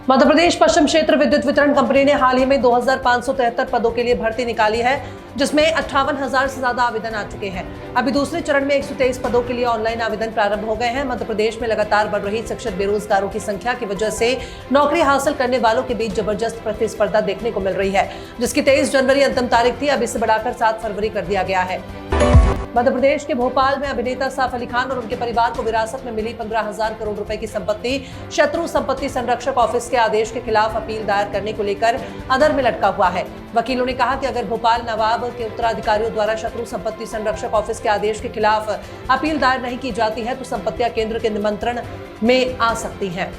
मध्य प्रदेश पश्चिम क्षेत्र विद्युत वितरण कंपनी ने हाल ही में 2573 पदों के लिए भर्ती निकाली है, जिसमें 58,000 से ज्यादा आवेदन आ चुके हैं। अभी दूसरे चरण में 123 पदों के लिए ऑनलाइन आवेदन प्रारंभ हो गए हैं। मध्य प्रदेश में लगातार बढ़ रही शिक्षित बेरोजगारों की संख्या की वजह से नौकरी हासिल करने वालों के बीच जबरदस्त प्रतिस्पर्धा देखने को मिल रही है, जिसकी 23 जनवरी अंतिम तारीख थी। अब इसे बढ़ाकर 7 फरवरी कर दिया गया है। मध्य प्रदेश के भोपाल में अभिनेता सैफ अली खान और उनके परिवार को विरासत में मिली 15,000 करोड़ रुपए की संपत्ति शत्रु संपत्ति संरक्षक ऑफिस के आदेश के खिलाफ अपील दायर करने को लेकर अधर में लटका हुआ है। वकीलों ने कहा कि अगर भोपाल नवाब के उत्तराधिकारियों द्वारा शत्रु संपत्ति संरक्षक ऑफिस के आदेश के खिलाफ अपील दायर नहीं की जाती है तो संपत्तियां केंद्र के नियंत्रण में आ सकती हैं।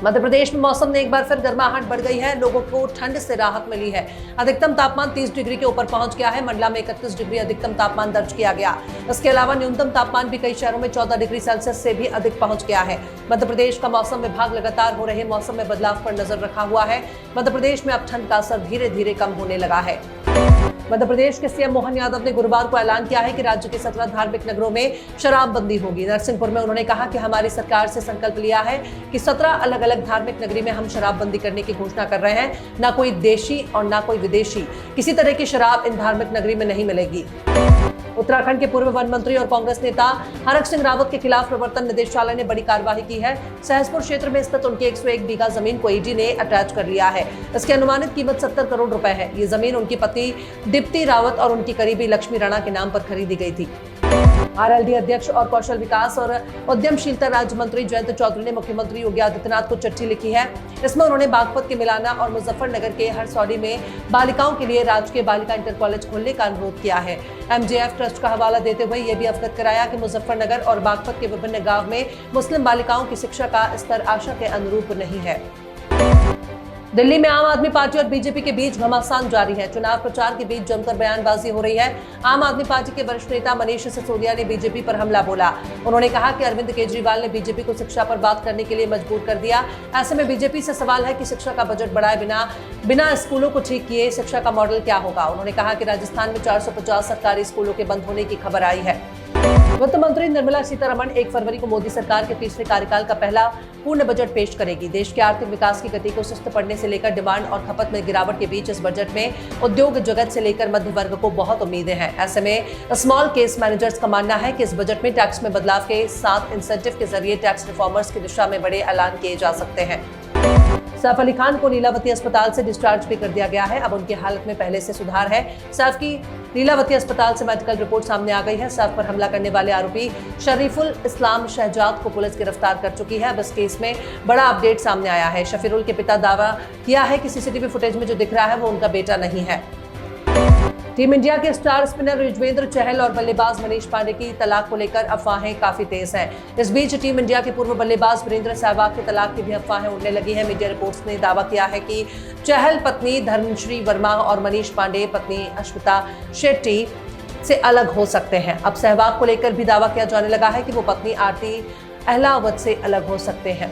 मध्य प्रदेश में मौसम में एक बार फिर गर्माहट बढ़ गई है। लोगों को ठंड से राहत मिली है। अधिकतम तापमान 30 डिग्री के ऊपर पहुंच गया है। मंडला में 31 डिग्री अधिकतम तापमान दर्ज किया गया। इसके अलावा न्यूनतम तापमान भी कई शहरों में 14 डिग्री सेल्सियस से भी अधिक पहुंच गया है। मध्य प्रदेश का मौसम विभाग लगातार हो रहे मौसम में बदलाव पर नजर रखा हुआ है। मध्य प्रदेश में अब ठंड का असर धीरे धीरे कम होने लगा है। मध्य प्रदेश के सीएम मोहन यादव ने गुरुवार को ऐलान किया है कि राज्य के 17 धार्मिक नगरों में शराबबंदी होगी। नरसिंहपुर में उन्होंने कहा कि हमारी सरकार से संकल्प लिया है कि 17 अलग अलग धार्मिक नगरी में हम शराबबंदी करने की घोषणा कर रहे हैं। ना कोई देशी और ना कोई विदेशी किसी तरह की शराब इन धार्मिक नगरी में नहीं मिलेगी। उत्तराखंड के पूर्व वन मंत्री और कांग्रेस नेता हरक सिंह रावत के खिलाफ प्रवर्तन निदेशालय ने बड़ी कार्रवाई की है। सहसपुर क्षेत्र में स्थित उनकी 101 बीघा जमीन को ईडी ने अटैच कर लिया है। इसकी अनुमानित कीमत 70 करोड़ रुपए है। ये जमीन उनकी पत्नी दीप्ति रावत और उनकी करीबी लक्ष्मी राणा के नाम पर खरीदी गई थी। आरएलडी अध्यक्ष और कौशल विकास और उद्यमशीलता राज्य मंत्री जयंत चौधरी ने मुख्यमंत्री योगी आदित्यनाथ को चिट्ठी लिखी है। इसमें उन्होंने बागपत के मिलाना और मुजफ्फरनगर के हरसौड़ी में बालिकाओं के लिए राजकीय बालिका इंटर कॉलेज खोलने का अनुरोध किया है। एमजेएफ ट्रस्ट का हवाला देते हुए यह भी अवगत कराया कि मुजफ्फरनगर और बागपत के विभिन्न गांव में मुस्लिम बालिकाओं की शिक्षा का स्तर आशा के अनुरूप नहीं है। दिल्ली में आम आदमी पार्टी और बीजेपी के बीच घमासान जारी है। चुनाव प्रचार के बीच जमकर बयानबाजी हो रही है। आम आदमी पार्टी के वरिष्ठ नेता मनीष सिसोदिया ने बीजेपी पर हमला बोला। उन्होंने कहा कि अरविंद केजरीवाल ने बीजेपी को शिक्षा पर बात करने के लिए मजबूर कर दिया। ऐसे में बीजेपी से सवाल है कि शिक्षा का बजट बढ़ाए बिना स्कूलों को ठीक किए शिक्षा का मॉडल क्या होगा। उन्होंने कहा कि राजस्थान में 450 सरकारी स्कूलों के बंद होने की खबर आई है। वित्त मंत्री निर्मला सीतारमण 1 फरवरी को मोदी सरकार के तीसरे कार्यकाल का पहला पूर्ण बजट पेश करेगी। देश के आर्थिक विकास की गति को सुस्त पड़ने से लेकर डिमांड और खपत में गिरावट के बीच इस बजट में उद्योग जगत से लेकर मध्य वर्ग को बहुत उम्मीदें हैं। ऐसे में स्मॉल केस मैनेजर्स का मानना है कि इस बजट में टैक्स में बदलाव के साथ इंसेंटिव के जरिए टैक्स रिफॉर्मर्स की दिशा में बड़े ऐलान किए जा सकते हैं। सैफ अली खान को लीलावती अस्पताल से डिस्चार्ज भी कर दिया गया है। अब उनकी हालत में पहले से सुधार है। सैफ की लीलावती अस्पताल से मेडिकल रिपोर्ट सामने आ गई है। सैफ पर हमला करने वाले आरोपी शरीफुल इस्लाम शहजाद को पुलिस गिरफ्तार कर चुकी है। अब इस केस में बड़ा अपडेट सामने आया है। शफीरुल के पिता दावा किया है कि सीसीटीवी फुटेज में जो दिख रहा है वो उनका बेटा नहीं है। टीम इंडिया के स्टार स्पिनर युजवेंद्र चहल और बल्लेबाज मनीष पांडे की तलाक को लेकर अफवाहें काफी तेज हैं। इस बीच टीम इंडिया के पूर्व बल्लेबाज वीरेंद्र सहवाग के तलाक की भी अफवाहें उड़ने लगी हैं। मीडिया रिपोर्ट्स ने दावा किया है कि चहल पत्नी धर्मश्री वर्मा और मनीष पांडे पत्नी अश्विता शेट्टी से अलग हो सकते हैं। अब सहवाग को लेकर भी दावा किया जाने लगा है कि वो पत्नी आरती अहलावत से अलग हो सकते हैं।